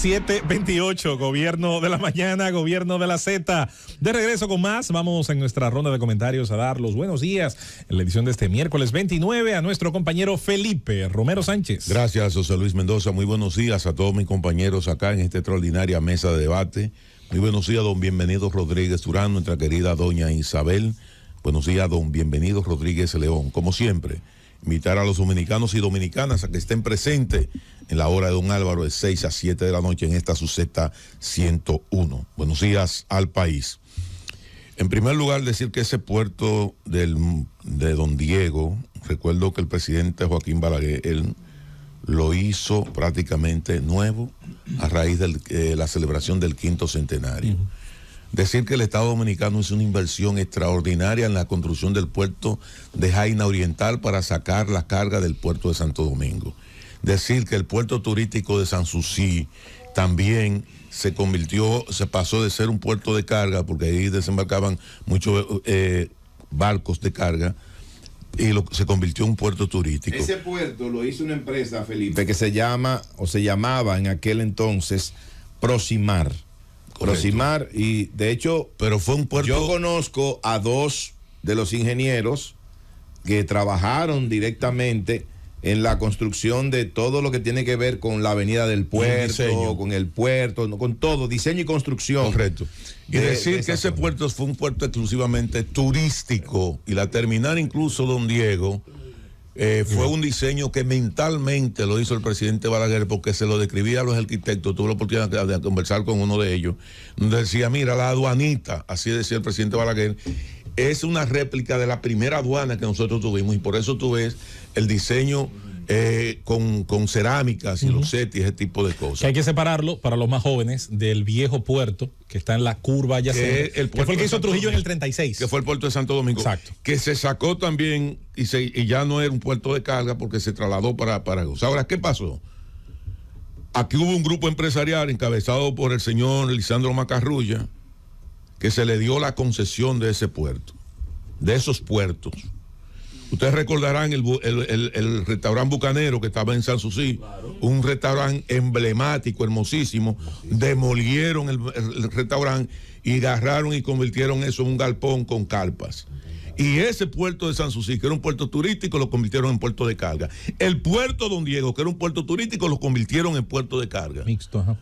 7:28, Gobierno de la Mañana, Gobierno de la Z. De regreso con más, vamos en nuestra ronda de comentarios a dar los buenos días en la edición de este miércoles 29 a nuestro compañero Felipe Romero Sánchez. Gracias, José Luis Mendoza. Muy buenos días a todos mis compañeros acá en esta extraordinaria mesa de debate. Muy buenos días, don Bienvenido Rodríguez Durán, nuestra querida doña Isabel. Buenos días, don Bienvenido Rodríguez León. Como siempre, invitar a los dominicanos y dominicanas a que estén presentes en la hora de don Álvaro de 6 a 7 de la noche en esta su Z 101. Buenos días al país. En primer lugar, decir que ese puerto de don Diego, recuerdo que el presidente Joaquín Balaguer, él lo hizo prácticamente nuevo a raíz de la celebración del 5º centenario. Decir que el Estado Dominicano hizo una inversión extraordinaria en la construcción del puerto de Jaina Oriental para sacar la carga del puerto de Santo Domingo. Decir que el puerto turístico de Sanssouci también se pasó de ser un puerto de carga, porque ahí desembarcaban muchos barcos de carga, y se convirtió en un puerto turístico. Ese puerto lo hizo una empresa, Felipe, que se llamaba en aquel entonces Prosimar. Correcto. Prosimar, y de hecho, pero fue un puerto. Yo conozco a dos de los ingenieros que trabajaron directamente en la construcción de todo lo que tiene que ver con la avenida del puerto, con el puerto, con todo, diseño y construcción. Correcto. Y decir que ese puerto fue un puerto exclusivamente turístico, y la terminal incluso, don Diego, fue un diseño que mentalmente lo hizo el presidente Balaguer, porque se lo describía a los arquitectos. Tuve la oportunidad de conversar con uno de ellos, donde decía, mira, la aduanita, así decía el presidente Balaguer, es una réplica de la primera aduana que nosotros tuvimos, y por eso tú ves el diseño con cerámicas y losetas y ese tipo de cosas. Que hay que separarlo para los más jóvenes del viejo puerto que está en la curva adyacente, que fue el que hizo Trujillo en el 36. Que fue el puerto de Santo Domingo. Exacto. Que se sacó también y ya no era un puerto de carga porque se trasladó para eso. Ahora, ¿qué pasó? Aquí hubo un grupo empresarial encabezado por el señor Lisandro Macarrulla, que se le dio la concesión de ese puerto, de esos puertos. Ustedes recordarán el restaurante Bucanero que estaba en Sanssouci, claro. Un restaurante emblemático, hermosísimo. Demolieron el restaurante y agarraron y convirtieron eso en un galpón con carpas. Y ese puerto de Sanssouci, que era un puerto turístico, lo convirtieron en puerto de carga. El puerto Don Diego, que era un puerto turístico, lo convirtieron en puerto de carga. Mixto, ajá.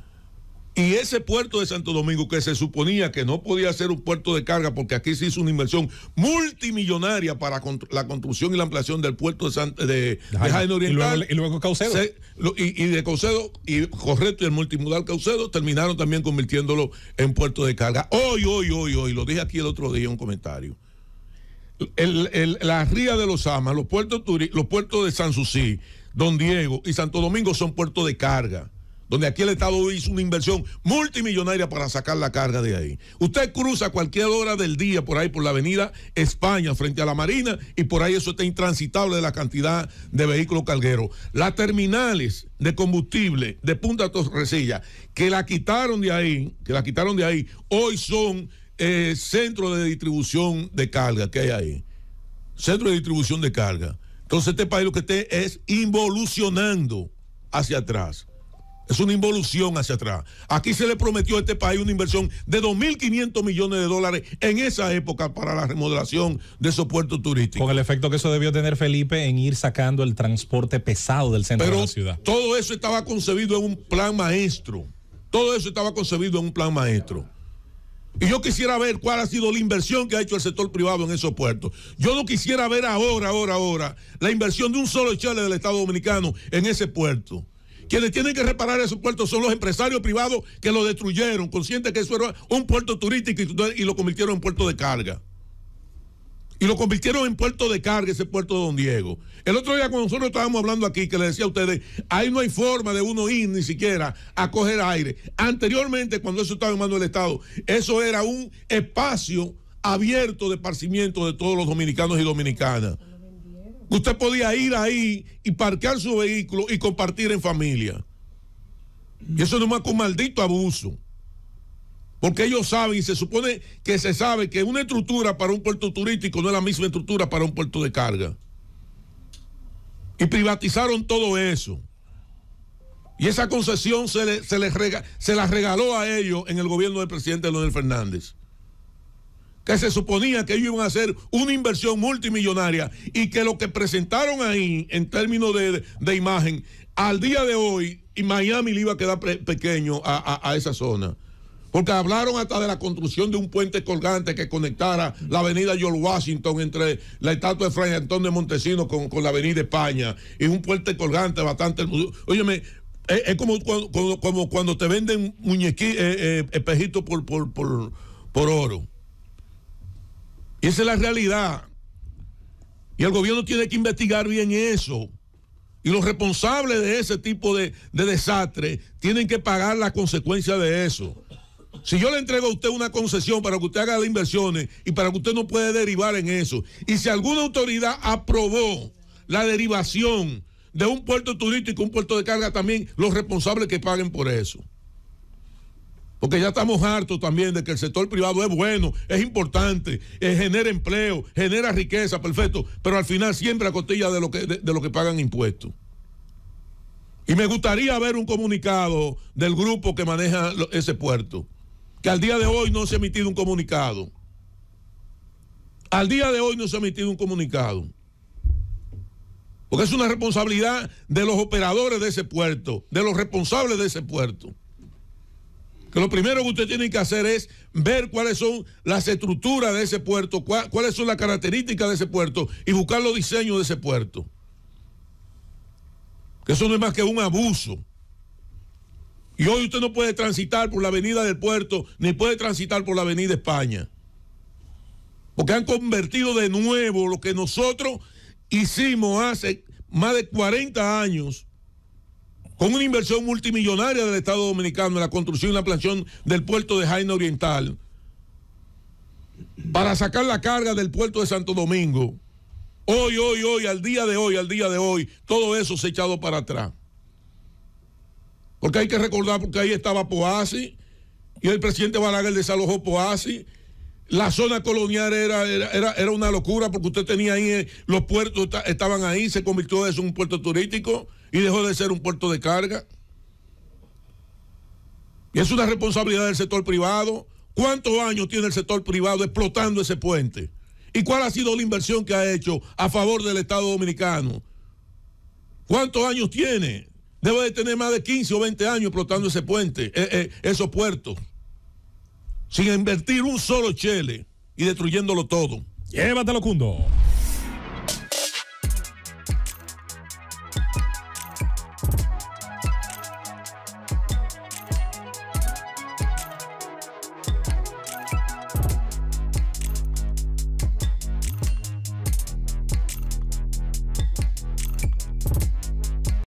Y ese puerto de Santo Domingo, que se suponía que no podía ser un puerto de carga porque aquí se hizo una inversión multimillonaria para la construcción y la ampliación del puerto de Jaina Oriental. Y luego Caucedo. Y de Caucedo, y correcto, y el multimodal Caucedo, terminaron también convirtiéndolo en puerto de carga. Hoy, lo dije aquí el otro día en un comentario. La ría de los Amas, los puertos de Sanssouci, Don Diego y Santo Domingo son puertos de carga, donde aquí el Estado hizo una inversión multimillonaria para sacar la carga de ahí. Usted cruza a cualquier hora del día por ahí, por la avenida España, frente a la Marina, y por ahí eso está intransitable de la cantidad de vehículos cargueros. Las terminales de combustible de Punta Torrecilla, que la quitaron de ahí, hoy son centros de distribución de carga que hay ahí. Centro de distribución de carga. Entonces este país lo que está es involucionando hacia atrás. Es una involución hacia atrás. Aquí se le prometió a este país una inversión de 2.500 millones de dólares en esa época para la remodelación de esos puertos turísticos. Con el efecto que eso debió tener, Felipe, en ir sacando el transporte pesado del centro de la ciudad. Todo eso estaba concebido en un plan maestro. Y yo quisiera ver cuál ha sido la inversión que ha hecho el sector privado en esos puertos. Yo no quisiera ver ahora la inversión de un solo chale del Estado Dominicano en ese puerto. Quienes tienen que reparar esos puertos son los empresarios privados que lo destruyeron, conscientes que eso era un puerto turístico y lo convirtieron en puerto de carga. Ese puerto de Don Diego. El otro día cuando nosotros estábamos hablando aquí, que le decía a ustedes, ahí no hay forma de uno ir ni siquiera a coger aire. Anteriormente, cuando eso estaba en manos del Estado, eso era un espacio abierto de esparcimiento de todos los dominicanos y dominicanas. Usted podía ir ahí y parquear su vehículo y compartir en familia. Y eso no es más que un maldito abuso. Porque ellos saben, y se supone que se sabe, que una estructura para un puerto turístico no es la misma estructura para un puerto de carga. Y privatizaron todo eso. Y esa concesión se la regaló a ellos en el gobierno del presidente Leonel Fernández. Que se suponía que ellos iban a hacer una inversión multimillonaria y que lo que presentaron ahí en términos de imagen, al día de hoy, y Miami le iba a quedar pequeño a esa zona. Porque hablaron hasta de la construcción de un puente colgante que conectara la avenida George Washington entre la estatua de Fray Antonio de Montesinos con la avenida España. Y un puente colgante bastante... Óyeme, es como cuando te venden espejitos por oro. Y esa es la realidad. Y el gobierno tiene que investigar bien eso. Y los responsables de ese tipo de desastre tienen que pagar las consecuencias de eso. Si yo le entrego a usted una concesión para que usted haga las inversiones y para que usted no puede derivar en eso, y si alguna autoridad aprobó la derivación de un puerto turístico, un puerto de carga, también los responsables que paguen por eso. Porque ya estamos hartos también de que el sector privado es bueno, es importante, genera empleo, genera riqueza, perfecto, pero al final siempre a costilla de lo que pagan impuestos. Y me gustaría ver un comunicado del grupo que maneja ese puerto, que al día de hoy no se ha emitido un comunicado. Al día de hoy no se ha emitido un comunicado. Porque es una responsabilidad de los operadores de ese puerto, de los responsables de ese puerto. Que lo primero que usted tiene que hacer es ver cuáles son las estructuras de ese puerto, cuáles son las características de ese puerto y buscar los diseños de ese puerto. Que eso no es más que un abuso. Y hoy usted no puede transitar por la avenida del puerto, ni puede transitar por la avenida España. Porque han convertido de nuevo lo que nosotros hicimos hace más de 40 años, con una inversión multimillonaria del Estado Dominicano en la construcción y la ampliación del puerto de Jaina Oriental, para sacar la carga del puerto de Santo Domingo. Hoy, al día de hoy, todo eso se ha echado para atrás. Porque hay que recordar, porque ahí estaba Poasi, y el presidente Balaguer desalojó Poasi. La zona colonial era una locura, porque usted tenía ahí, los puertos estaban ahí, se convirtió eso en un puerto turístico y dejó de ser un puerto de carga. Y es una responsabilidad del sector privado. ¿Cuántos años tiene el sector privado explotando ese puente? ¿Y cuál ha sido la inversión que ha hecho a favor del Estado Dominicano? ¿Cuántos años tiene? Debe de tener más de 15 o 20 años explotando ese puente, esos puertos, sin invertir un solo chele y destruyéndolo todo. Llévatelo, Cundo.